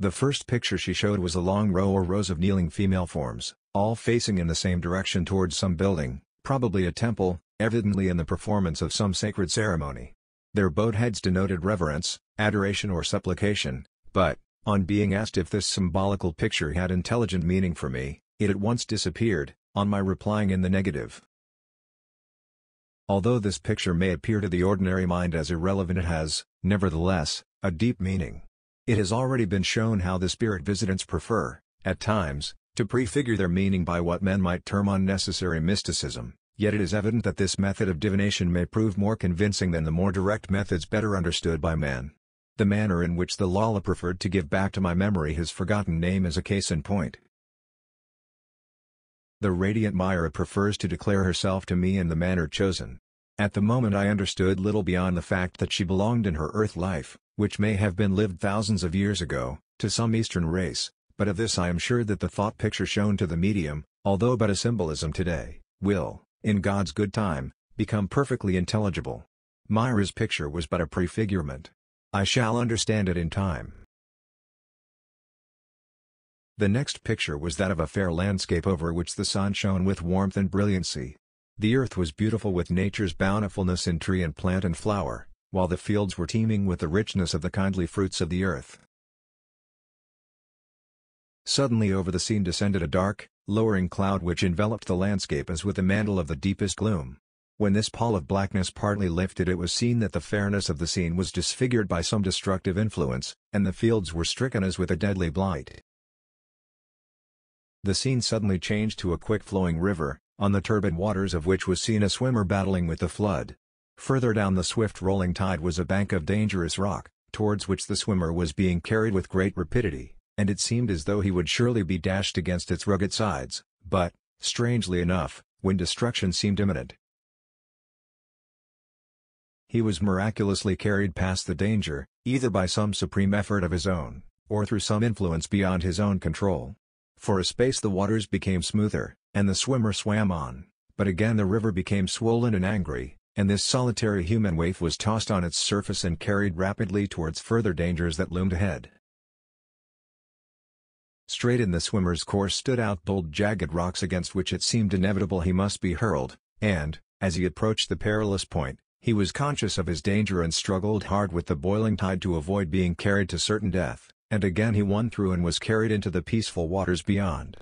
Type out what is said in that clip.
The first picture she showed was a long row or rows of kneeling female forms, all facing in the same direction towards some building, probably a temple, evidently in the performance of some sacred ceremony. Their bowed heads denoted reverence, adoration or supplication, but, on being asked if this symbolical picture had intelligent meaning for me, it at once disappeared, on my replying in the negative. Although this picture may appear to the ordinary mind as irrelevant, it has, nevertheless, a deep meaning. It has already been shown how the spirit visitants prefer, at times, to prefigure their meaning by what men might term unnecessary mysticism, yet it is evident that this method of divination may prove more convincing than the more direct methods better understood by men. The manner in which the Lalla preferred to give back to my memory his forgotten name is a case in point. The radiant Myra prefers to declare herself to me in the manner chosen. At the moment I understood little beyond the fact that she belonged in her earth life, which may have been lived thousands of years ago, to some Eastern race, but of this I am sure that the thought picture shown to the medium, although but a symbolism today, will, in God's good time, become perfectly intelligible. Myra's picture was but a prefigurement. I shall understand it in time. The next picture was that of a fair landscape over which the sun shone with warmth and brilliancy. The earth was beautiful with nature's bountifulness in tree and plant and flower, while the fields were teeming with the richness of the kindly fruits of the earth. Suddenly over the scene descended a dark, lowering cloud which enveloped the landscape as with a mantle of the deepest gloom. When this pall of blackness partly lifted, it was seen that the fairness of the scene was disfigured by some destructive influence, and the fields were stricken as with a deadly blight. The scene suddenly changed to a quick-flowing river, on the turbid waters of which was seen a swimmer battling with the flood. Further down the swift rolling tide was a bank of dangerous rock, towards which the swimmer was being carried with great rapidity, and it seemed as though he would surely be dashed against its rugged sides, but, strangely enough, when destruction seemed imminent, he was miraculously carried past the danger, either by some supreme effort of his own, or through some influence beyond his own control. For a space the waters became smoother, and the swimmer swam on, but again the river became swollen and angry, and this solitary human waif was tossed on its surface and carried rapidly towards further dangers that loomed ahead. Straight in the swimmer's course stood out bold jagged rocks against which it seemed inevitable he must be hurled, and, as he approached the perilous point, he was conscious of his danger and struggled hard with the boiling tide to avoid being carried to certain death, and again he won through and was carried into the peaceful waters beyond.